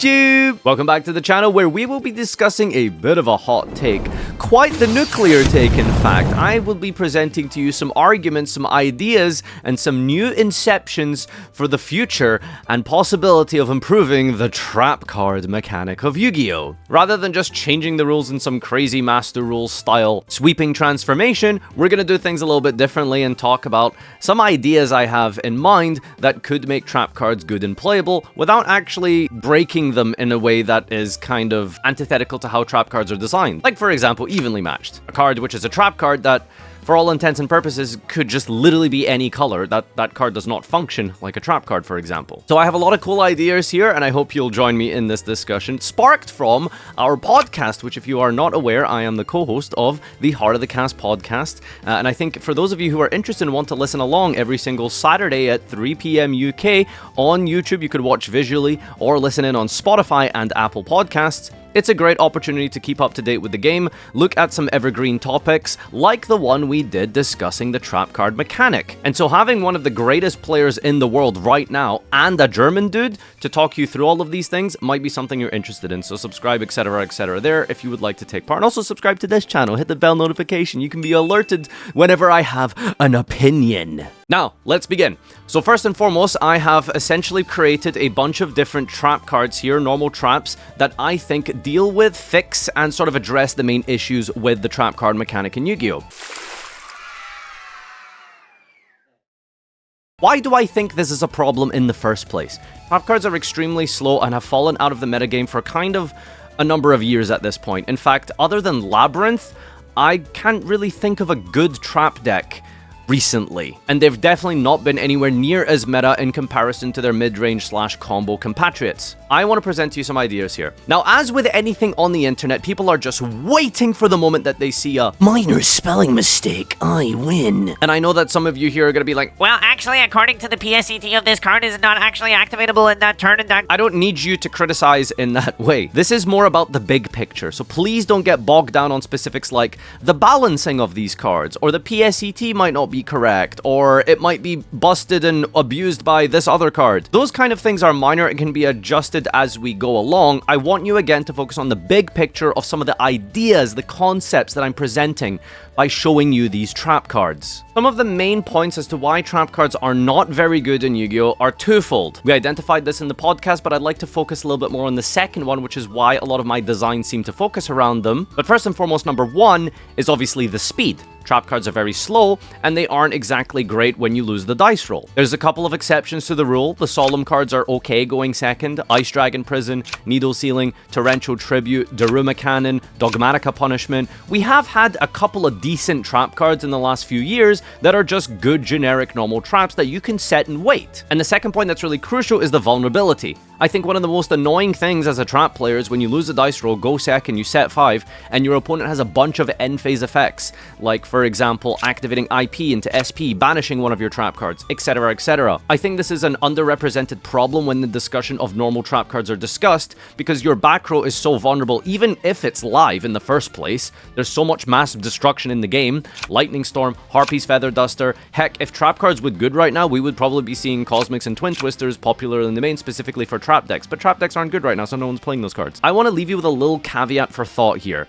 YouTube! Welcome back to the channel where we will be discussing a bit of a hot take. Quite the nuclear take, in fact. I will be presenting to you some arguments, some ideas, and some new inceptions for the future and possibility of improving the trap card mechanic of Yu-Gi-Oh! Rather than just changing the rules in some crazy Master Rules style sweeping transformation, we're gonna do things a little bit differently and talk about some ideas I have in mind that could make trap cards good and playable without actually breaking them in a way that is kind of antithetical to how trap cards are designed. Like, for example, evenly matched. A card which is a trap card that, for all intents and purposes, could just literally be any color. That card does not function like a trap card, for example. So I have a lot of cool ideas here, and I hope you'll join me in this discussion, sparked from our podcast, which, if you are not aware, I am the co-host of the Heart of the Cast podcast. And I think for those of you who are interested and want to listen along every single Saturday at 3 p.m. UK on YouTube, you could watch visually or listen in on Spotify and Apple Podcasts. It's a great opportunity to keep up to date with the game, look at some evergreen topics, like the one we did discussing the trap card mechanic. And so having one of the greatest players in the world right now, and a German dude, to talk you through all of these things might be something you're interested in. So subscribe, etc, there if you would like to take part. And also subscribe to this channel, hit the bell notification. You can be alerted whenever I have an opinion. Now, let's begin. So first and foremost, I have essentially created a bunch of different trap cards here, normal traps, that I think deal with, fix, and sort of address the main issues with the trap card mechanic in Yu-Gi-Oh! Why do I think this is a problem in the first place? Trap cards are extremely slow and have fallen out of the metagame for kind of a number of years at this point. In fact, other than Labyrinth, I can't really think of a good trap deck recently, and they've definitely not been anywhere near as meta in comparison to their mid-range / combo compatriots. I want to present to you some ideas here. Now, as with anything on the internet, people are just waiting for the moment that they see a minor spelling mistake, I win. And I know that some of you here are going to be like, well, actually, according to the PSCT of this card, is not actually activatable in that turn and that... I don't need you to criticize in that way. This is more about the big picture, so please don't get bogged down on specifics like the balancing of these cards, or the PSCT might not be correct, or it might be busted and abused by this other card. Those kind of things are minor and can be adjusted as we go along. I want you again to focus on the big picture of some of the ideas, the concepts that I'm presenting by showing you these trap cards. Some of the main points as to why trap cards are not very good in Yu-Gi-Oh! Are twofold. We identified this in the podcast, but I'd like to focus a little bit more on the second one, which is why a lot of my designs seem to focus around them. But first and foremost, number one is obviously the speed. Trap cards are very slow, and they aren't exactly great when you lose the dice roll. There's a couple of exceptions to the rule. The Solemn cards are okay going second. Ice Dragon Prison, Needle Sealing, Torrential Tribute, Daruma Cannon, Dogmatica Punishment. We have had a couple of decent trap cards in the last few years that are just good generic normal traps that you can set and wait. And the second point that's really crucial is the vulnerability. I think one of the most annoying things as a trap player is when you lose a dice roll, go second, you set 5, and your opponent has a bunch of end phase effects, like, for example, activating IP into SP, banishing one of your trap cards, etc, etc. I think this is an underrepresented problem when the discussion of normal trap cards are discussed, because your back row is so vulnerable, even if it's live in the first place. There's so much massive destruction in the game. Lightning Storm, Harpy's Feather Duster. Heck, if trap cards were good right now, we would probably be seeing Cosmics and Twin Twisters popular in the main, specifically for trap decks, but trap decks aren't good right now, so no one's playing those cards. I want to leave you with a little caveat for thought here.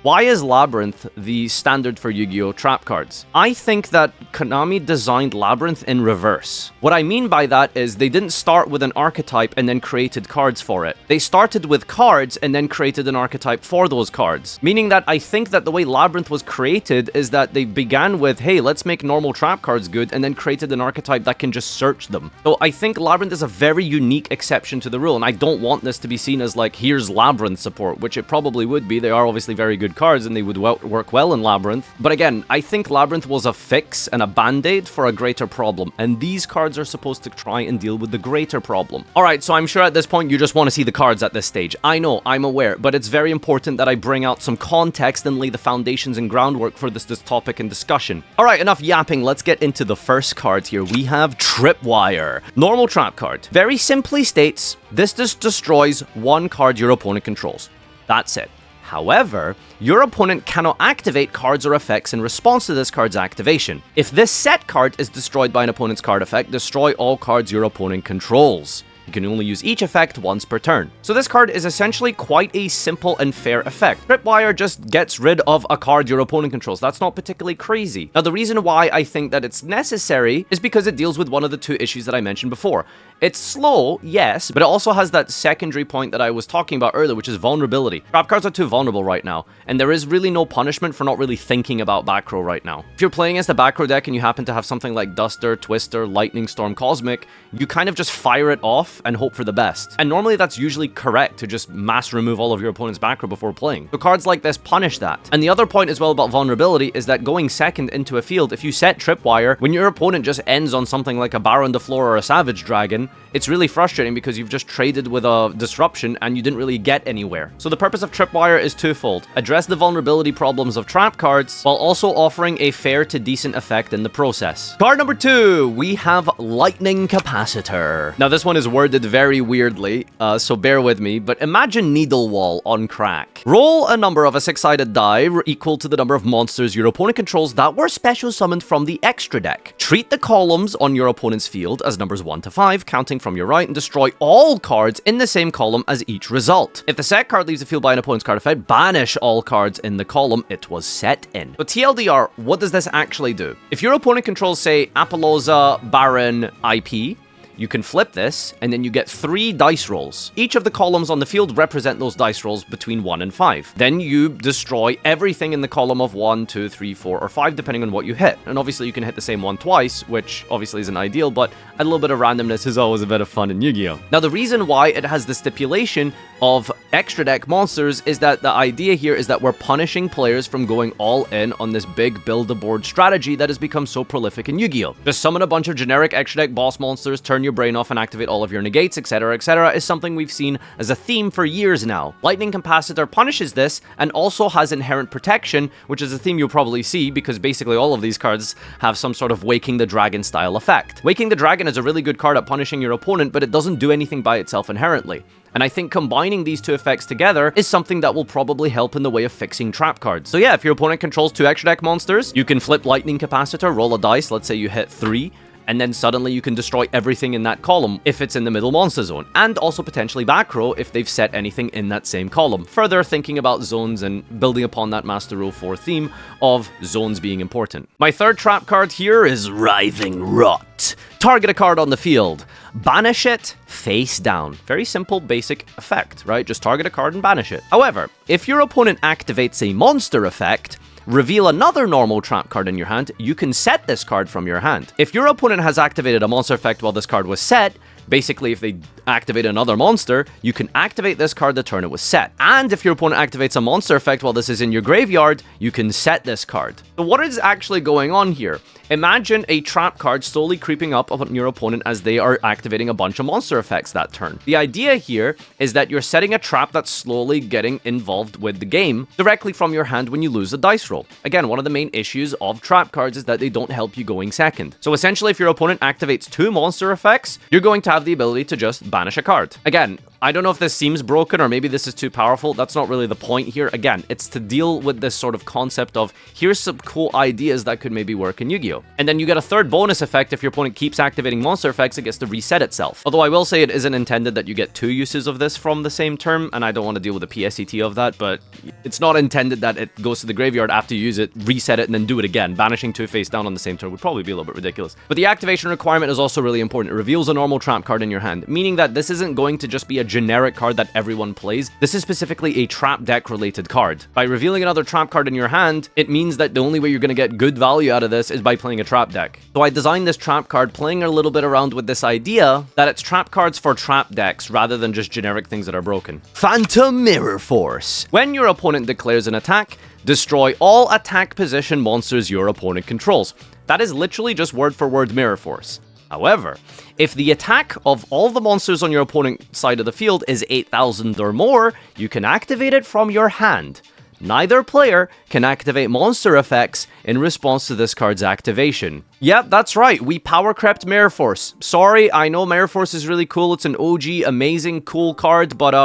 Why is Labyrinth the standard for Yu-Gi-Oh! Trap cards? I think that Konami designed Labyrinth in reverse. What I mean by that is they didn't start with an archetype and then created cards for it. They started with cards and then created an archetype for those cards. Meaning that I think that the way Labyrinth was created is that they began with, hey, let's make normal trap cards good, and then created an archetype that can just search them. So I think Labyrinth is a very unique exception to the rule, and I don't want this to be seen as like, here's Labyrinth support, which it probably would be. They are obviously very good cards and they would work well in Labyrinth. But again, I think Labyrinth was a fix and a band-aid for a greater problem, and these cards are supposed to try and deal with the greater problem. Alright, so I'm sure at this point you just want to see the cards at this stage. I know, I'm aware, but it's very important that I bring out some context and lay the foundations and groundwork for this topic and discussion. Alright, enough yapping, let's get into the first card here. We have Tripwire. Normal trap card. Very simply states, this just destroys one card your opponent controls. That's it. However, your opponent cannot activate cards or effects in response to this card's activation. If this set card is destroyed by an opponent's card effect, destroy all cards your opponent controls. You can only use each effect once per turn. So this card is essentially quite a simple and fair effect. Tripwire just gets rid of a card your opponent controls. That's not particularly crazy. Now, the reason why I think that it's necessary is because it deals with one of the two issues that I mentioned before. It's slow, yes, but it also has that secondary point that I was talking about earlier, which is vulnerability. Trap cards are too vulnerable right now, and there is really no punishment for not really thinking about back row right now. If you're playing against a back row deck and you happen to have something like Duster, Twister, Lightning Storm, Cosmic, you kind of just fire it off and hope for the best. And normally that's usually correct to just mass remove all of your opponent's back row before playing. So cards like this punish that. And the other point as well about vulnerability is that going second into a field, if you set Tripwire, when your opponent just ends on something like a Baron de Flor or a Savage Dragon, it's really frustrating because you've just traded with a disruption and you didn't really get anywhere. So the purpose of Tripwire is twofold. Address the vulnerability problems of trap cards while also offering a fair to decent effect in the process. Card number 2, we have Lightning Capacitor. Now this one is worded very weirdly, so bear with me, but imagine Needle Wall on crack. Roll a number of a 6-sided die equal to the number of monsters your opponent controls that were special summoned from the extra deck. Treat the columns on your opponent's field as numbers 1 to 5, counting from your right, and destroy all cards in the same column as each result. If the set card leaves the field by an opponent's card effect, banish all cards in the column it was set in. So TLDR, what does this actually do? If your opponent controls, say, Apollousa, Baron, IP, you can flip this, and then you get 3 dice rolls. Each of the columns on the field represent those dice rolls between 1 and 5. Then you destroy everything in the column of 1, 2, 3, 4, or 5, depending on what you hit. And obviously you can hit the same one twice, which obviously isn't ideal, but a little bit of randomness is always a bit of fun in Yu-Gi-Oh! Now, the reason why it has the stipulation of extra deck monsters is that the idea here is that we're punishing players from going all in on this big build-a-board strategy that has become so prolific in Yu-Gi-Oh! Just summon a bunch of generic extra deck boss monsters, turn your brain off and activate all of your negates, etc., is something we've seen as a theme for years now. Lightning Capacitor punishes this and also has inherent protection, which is a theme you'll probably see because basically all of these cards have some sort of Waking the Dragon style effect. Waking the Dragon is a really good card at punishing your opponent, but it doesn't do anything by itself inherently. And I think combining these two effects together is something that will probably help in the way of fixing trap cards. So yeah, if your opponent controls 2 extra deck monsters, you can flip Lightning Capacitor, roll a dice, let's say you hit 3, and then suddenly you can destroy everything in that column if it's in the middle monster zone, and also potentially back row if they've set anything in that same column. Further thinking about zones and building upon that Master Row 4 theme of zones being important. My third trap card here is Writhing Rot. Target a card on the field. Banish it face down. Very simple, basic effect, right? Just target a card and banish it. However, if your opponent activates a monster effect, reveal another normal trap card in your hand, you can set this card from your hand. If your opponent has activated a monster effect while this card was set, basically if they activate another monster, you can activate this card the turn it was set. And if your opponent activates a monster effect while this is in your graveyard, you can set this card. So what is actually going on here? Imagine a trap card slowly creeping up on your opponent as they are activating a bunch of monster effects that turn. The idea here is that you're setting a trap that's slowly getting involved with the game directly from your hand when you lose a dice roll. Again, one of the main issues of trap cards is that they don't help you going second. So essentially, if your opponent activates 2 monster effects, you're going to have the ability to just banish a card. Again, I don't know if this seems broken or maybe this is too powerful. That's not really the point here. Again, it's to deal with this sort of concept of here's some cool ideas that could maybe work in Yu-Gi-Oh! And then you get a third bonus effect if your opponent keeps activating monster effects, it gets to reset itself. Although I will say it isn't intended that you get 2 uses of this from the same term, and I don't want to deal with the PSCT of that, but it's not intended that it goes to the graveyard after you use it, reset it, and then do it again. Banishing 2 face down on the same turn would probably be a little bit ridiculous. But the activation requirement is also really important. It reveals a normal trap card in your hand, meaning that this isn't going to just be a generic card that everyone plays. This is specifically a trap deck related card. By revealing another trap card in your hand, it means that the only way you're going to get good value out of this is by playing a trap deck. So I designed this trap card playing a little bit around with this idea that it's trap cards for trap decks rather than just generic things that are broken. Phantom Mirror Force. When your opponent declares an attack, destroy all attack position monsters your opponent controls. That is literally just word for word Mirror Force. However, if the attack of all the monsters on your opponent's side of the field is 8,000 or more, you can activate it from your hand. Neither player can activate monster effects in response to this card's activation. Yep, that's right, we power crept Mirror Force. Sorry, I know Mirror Force is really cool, it's an OG, amazing, cool card, but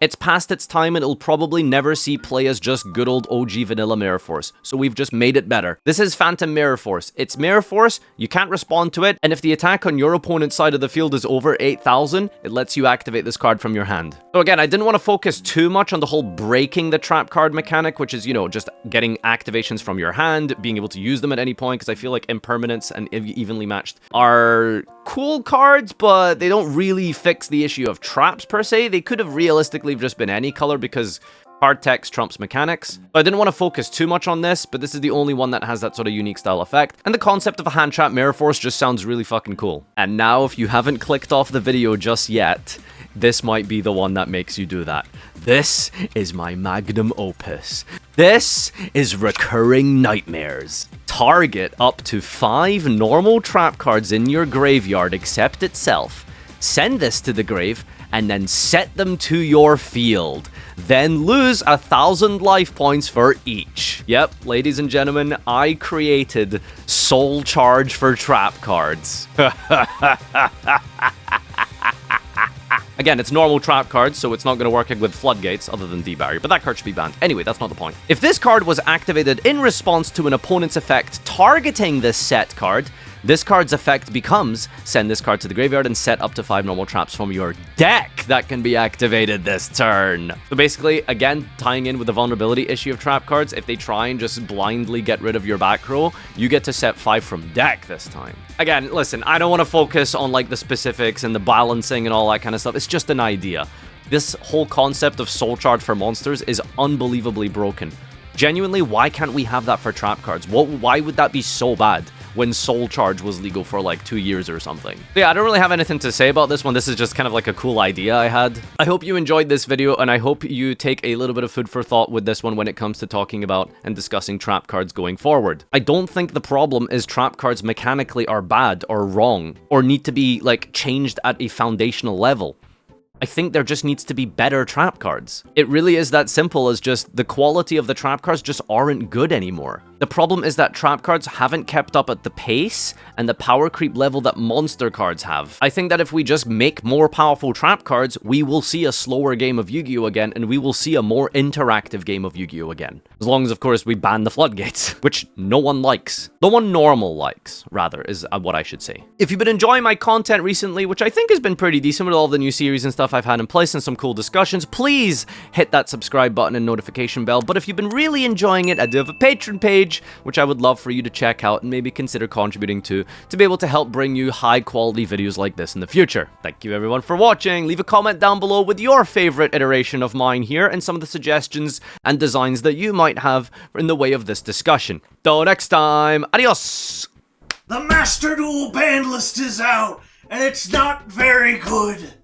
It's past its time and it'll probably never see play as just good old OG vanilla Mirror Force, so we've just made it better. This is Phantom Mirror Force. It's Mirror Force, you can't respond to it, and if the attack on your opponent's side of the field is over 8,000, it lets you activate this card from your hand. So again, I didn't want to focus too much on the whole breaking the trap card mechanic, which is, you know, just getting activations from your hand, being able to use them at any point, because I feel like Impermanence and Evenly Matched are cool cards, but they don't really fix the issue of traps per se. They could have realistically just been any color because card text trumps mechanics. So I didn't want to focus too much on this, but this is the only one that has that sort of unique style effect. And the concept of a hand trap Mirror Force just sounds really fucking cool. And now, if you haven't clicked off the video just yet, this might be the one that makes you do that. This is my magnum opus. This is Recurring Nightmares. Target up to 5 normal trap cards in your graveyard except itself. Send this to the grave, and then set them to your field. Then lose 1,000 life points for each. Yep, ladies and gentlemen, I created Soul Charge for trap cards. Again, it's normal trap cards, so it's not going to work with Floodgates other than D-Barrier, but that card should be banned. Anyway, that's not the point. If this card was activated in response to an opponent's effect targeting this set card, this card's effect becomes send this card to the graveyard and set up to 5 normal traps from your deck that can be activated this turn. So basically, again, tying in with the vulnerability issue of trap cards, if they try and just blindly get rid of your back row, you get to set 5 from deck this time. Again, listen, I don't want to focus on like the specifics and the balancing and all that kind of stuff. It's just an idea. This whole concept of Soul Charge for monsters is unbelievably broken. Genuinely, why can't we have that for trap cards? Why would that be so bad when Soul Charge was legal for like 2 years or something? But yeah, I don't really have anything to say about this one. This is just kind of like a cool idea I had. I hope you enjoyed this video, and I hope you take a little bit of food for thought with this one when it comes to talking about and discussing trap cards going forward. I don't think the problem is trap cards mechanically are bad or wrong or need to be like changed at a foundational level. I think there just needs to be better trap cards. It really is that simple as just the quality of the trap cards just aren't good anymore. The problem is that trap cards haven't kept up at the pace and the power creep level that monster cards have. I think that if we just make more powerful trap cards, we will see a slower game of Yu-Gi-Oh again, and we will see a more interactive game of Yu-Gi-Oh again. As long as, of course, we ban the floodgates, which no one likes. No one normal likes, rather, is what I should say. If you've been enjoying my content recently, which I think has been pretty decent with all the new series and stuff I've had in place and some cool discussions, please hit that subscribe button and notification bell. But if you've been really enjoying it, I do have a Patreon page, which I would love for you to check out and maybe consider contributing to be able to help bring you high quality videos like this in the future. Thank you everyone for watching. Leave a comment down below with your favorite iteration of mine here and some of the suggestions and designs that you might have in the way of this discussion. Till next time, adios! The Master Duel ban list is out, and it's not very good.